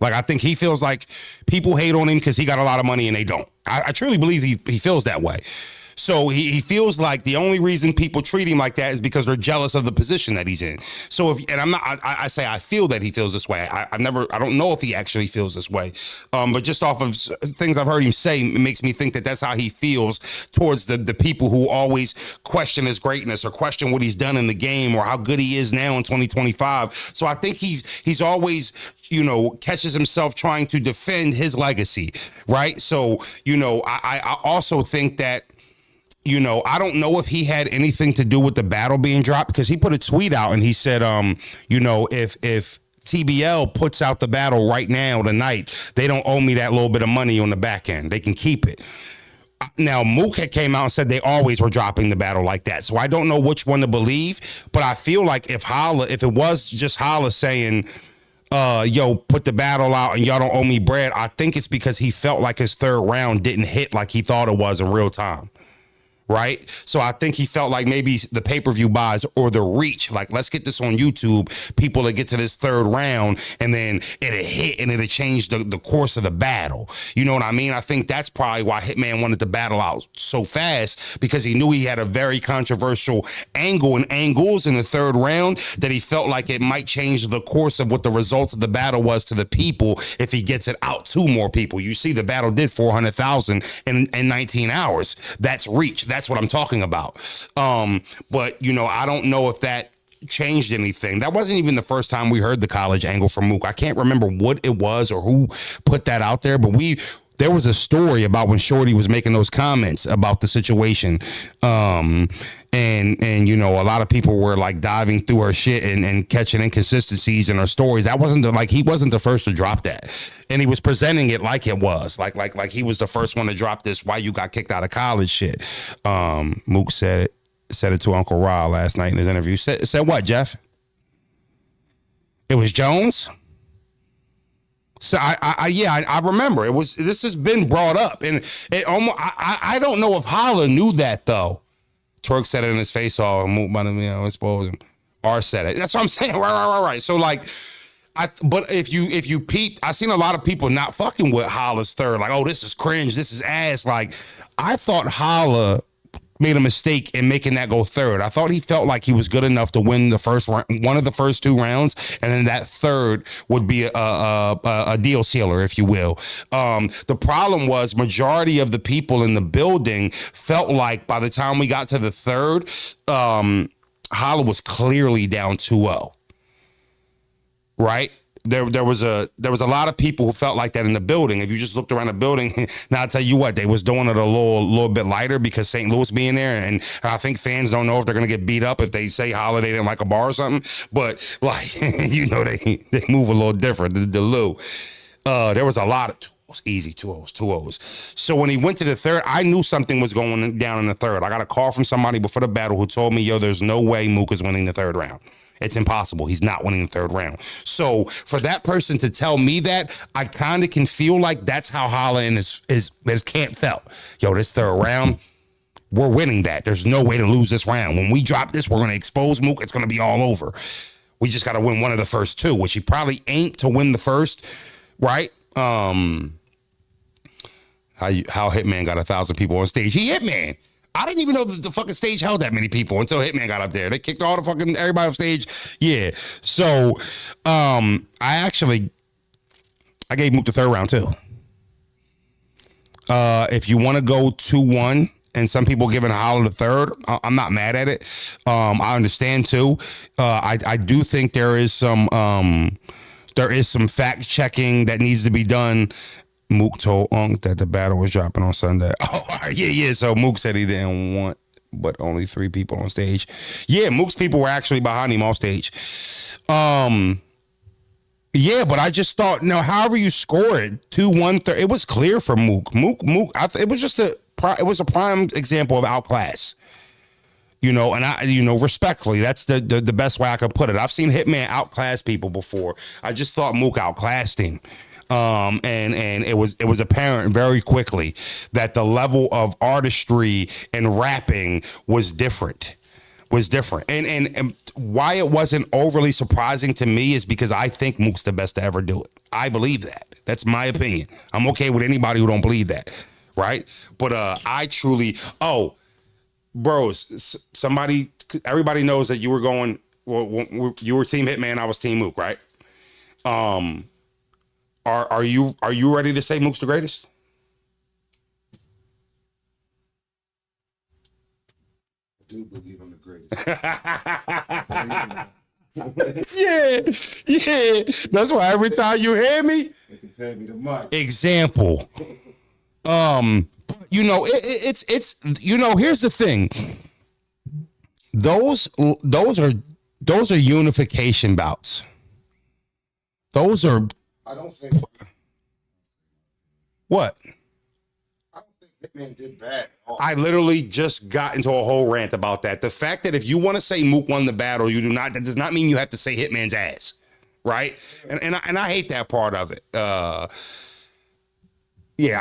S2: Like, I think he feels like people hate on him because he got a lot of money and they don't. I truly believe he feels that way. So he feels like the only reason people treat him like that is because they're jealous of the position that he's in. So I say I feel that he feels this way. I don't know if he actually feels this way. But just off of things I've heard him say, it makes me think that that's how he feels towards the people who always question his greatness or question what he's done in the game or how good he is now in 2025. So I think he's always, you know, catches himself trying to defend his legacy, right? So, you know, I also think that, you know, I don't know if he had anything to do with the battle being dropped because he put a tweet out and he said, you know, if TBL puts out the battle right now tonight, they don't owe me that little bit of money on the back end. They can keep it. Now, Mook had came out and said they always were dropping the battle like that. So I don't know which one to believe, but I feel like if it was just Holla saying, yo, put the battle out and y'all don't owe me bread, I think it's because he felt like his third round didn't hit like he thought it was in real time. Right. So I think he felt like maybe the pay-per-view buys or the reach, like, let's get this on YouTube, people that get to this third round and then it'll hit and it'll change the course of the battle. You know what I mean? I think that's probably why Hitman wanted to battle out so fast, because he knew he had a very controversial angle and angles in the third round that he felt like it might change the course of what the results of the battle was to the people if he gets it out to more people. You see, the battle did 400,000 in 19 hours. That's reach. That's what I'm talking about. But, you know, I don't know if that changed anything. That wasn't even the first time we heard the college angle from Mook. I can't remember what it was or who put that out there, but there was a story about when Shorty was making those comments about the situation. And you know, a lot of people were like diving through her shit and catching inconsistencies in her stories. That wasn't he wasn't the first to drop that. And he was presenting it like it was. Like he was the first one to drop this why you got kicked out of college shit. Mook said it to Uncle Ra last night in his interview. Said what, Jeff? It was Jones? So I remember it was. This has been brought up, and it almost. I don't know if Holla knew that though. Twerk said it in his face. All Mook, you know, expose him. R said it. That's what I'm saying. Right. So like, but if you peep, I seen a lot of people not fucking with Holla's third. Like, oh, this is cringe. This is ass. Like, I thought Holla made a mistake in making that go third. I thought he felt like he was good enough to win one of the first two rounds, and then that third would be a deal sealer, if you will. The problem was majority of the people in the building felt like by the time we got to the third, Holla was clearly down 2-0. Right? there was a lot of people who felt like that in the building. If you just looked around the building, now I tell you what, they was doing it a little bit lighter because St. Louis being there, and I think fans don't know if they're gonna get beat up if they say Holiday didn't like a bar or something. But like you know, they move a little different. The Lou, there was a lot of easy 2-0s. So when he went to the third, I knew something was going down in the third. I got a call from somebody before the battle who told me, yo, there's no way Mook is winning the third round. It's impossible. He's not winning the third round. So for that person to tell me that, I kind of can feel like that's how Holla and his camp felt. Yo, this third round, we're winning that. There's no way to lose this round. When we drop this, we're going to expose Mook. It's going to be all over. We just got to win one of the first two, which he probably ain't to win the first, right? How Hitman got 1,000 people on stage. He Hitman. I didn't even know that the fucking stage held that many people until Hitman got up there. They kicked all the fucking everybody off stage. Yeah. So I gave Mook the third round too. If you want to go 2-1 and some people giving Holla the third, I'm not mad at it. I understand too. I do think there is some fact checking that needs to be done. Mook told Unk that the battle was dropping on Sunday. Oh, all right. Yeah. So Mook said he didn't want, but only 3 people on stage. Yeah, Mook's people were actually behind him on stage. Yeah, but I just thought, however you score it, 2-1, it was clear for Mook. Mook. It was just a prime example of outclass. And respectfully, that's the best way I could put it. I've seen Hitman outclass people before. I just thought Mook outclassed him. And it was apparent very quickly that the level of artistry and rapping was different. And why it wasn't overly surprising to me is because I think Mook's the best to ever do it. I believe that. That's my opinion. I'm okay with anybody who don't believe that, right? But I truly, bros, everybody knows that you were going, well, you were Team Hitman, I was Team Mook, right? Are you ready to say Mook's the greatest?
S5: I do believe I'm the greatest.
S2: Yeah. That's why every time you hear me,
S5: They compare me to Mike.
S2: example. It's here's the thing. Those are unification bouts. Those are
S5: I don't think
S2: what?
S5: I don't think Hitman did bad at all.
S2: I literally just got into a whole rant about that. The fact that if you want to say Mook won the battle, that does not mean you have to say Hitman's ass, right? And I hate that part of it. Yeah,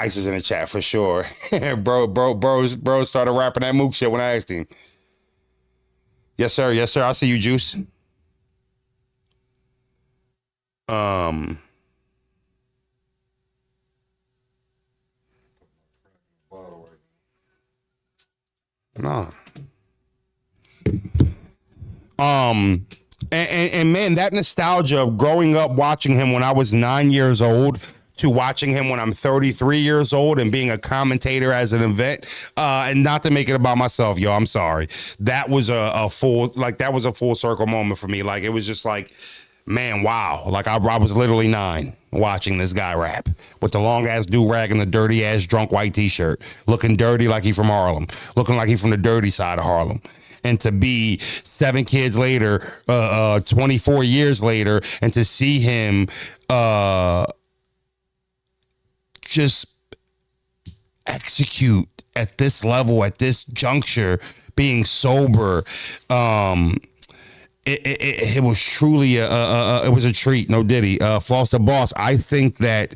S2: Ice is in the chat for sure. bro started rapping that Mook shit when I asked him. Yes, sir. I see you, Juice. No. And man, that nostalgia of growing up watching him when I was 9 years old to watching him when I'm 33 years old and being a commentator as an event, and not to make it about myself, yo, I'm sorry. That was a full circle moment for me. Like, it was just like, man, wow. Like I was literally 9 watching this guy rap with the long ass do-rag and the dirty ass drunk white t-shirt, looking dirty like he from Harlem, looking like he from the dirty side of Harlem. And to be 7 kids later, 24 years later, and to see him just execute at this level, at this juncture, being sober, it was truly it was a treat. No Diddy. False the Boss. I think that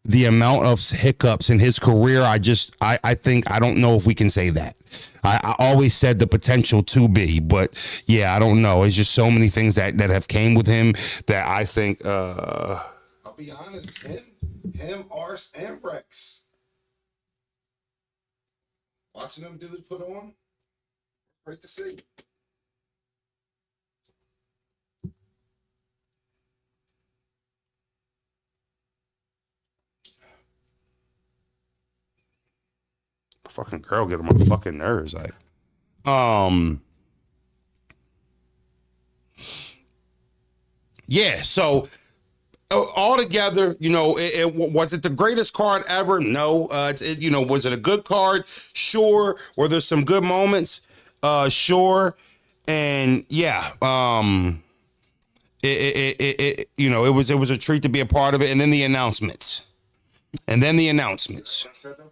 S2: the amount of hiccups in his career, I don't know if we can say that. I always said the potential to be, but yeah, I don't know. It's just so many things that have came with him that I think.
S5: I'll be honest, him, Ars, and Rex. Watching them dudes put on, great to see.
S2: Fucking girl get on my fucking nerves. Like, yeah. So altogether, was it the greatest card ever? No. Was it a good card? Sure. Were there some good moments? Sure. And yeah, it was a treat to be a part of it. And then the announcements.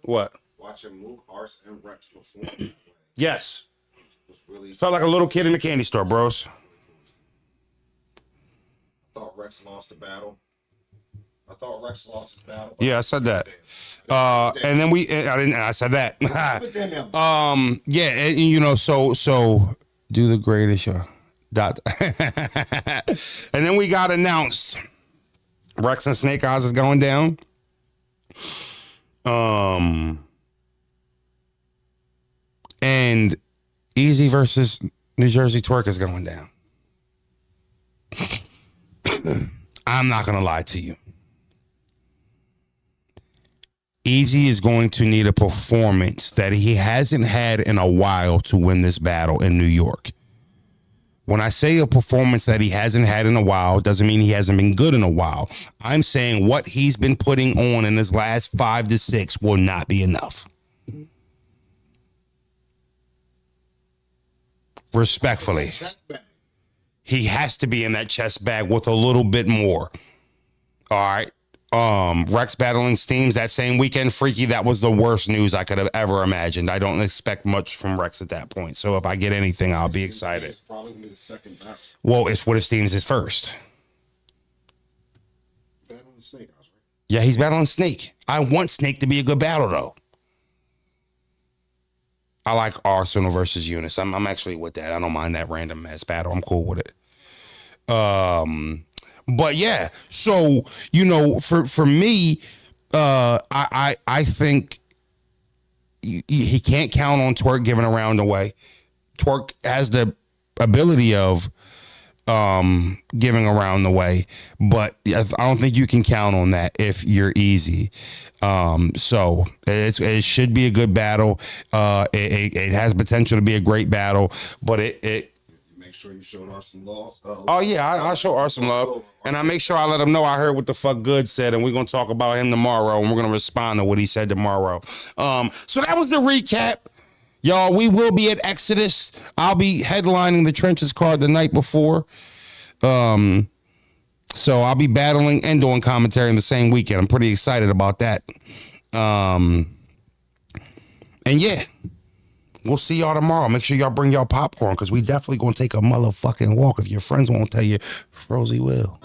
S2: What?
S5: Watching Mook, Ars, and Rex perform.
S2: Yes.
S5: Really
S2: felt like a little kid in the candy store, bros.
S5: I thought Rex lost the battle.
S2: Yeah, I said that. And then I said that. Yeah, and, so do the greatest show. And then we got announced. Rex and Snake Eyes is going down. And Easy versus New Jersey Twerk is going down. I'm not going to lie to you. Easy is going to need a performance that he hasn't had in a while to win this battle in New York. When I say a performance that he hasn't had in a while, doesn't mean he hasn't been good in a while. I'm saying what he's been putting on in his last 5 to 6 will not be enough. Respectfully, he has to be in that chest bag with a little bit more. All right. Rex battling Steams that same weekend, Freaky, that was the worst news I could have ever imagined. I don't expect much from Rex at that point. So if I get anything, I'll be excited.
S5: It's probably gonna be the second battle.
S2: Well, it's what if Steams is first?
S5: Battling Snake Eyes, right?
S2: Yeah, he's battling Snake. I want Snake to be a good battle, though. I like Arsenal versus Eunice. I'm actually with that. I don't mind that random ass battle. I'm cool with it. But yeah, so for me, I think he can't count on Twerk giving a round away. Twerk has the ability of giving a round away, but I don't think you can count on that if you're Easy. So it should be a good battle. It has potential to be a great battle, but it
S5: Make sure you showed Ars some love.
S2: Oh yeah, I show Ars some love, and I make sure I let him know I heard what the fuck Good said, and we're gonna talk about him tomorrow, and we're gonna respond to what he said tomorrow. So that was the recap, y'all. We will be at Exodus. I'll be headlining the Trenches card the night before. So I'll be battling and doing commentary in the same weekend. I'm pretty excited about that. And yeah. We'll see y'all tomorrow. Make sure y'all bring y'all popcorn because we definitely gonna take a motherfucking walk. If your friends won't tell you, Frozy will.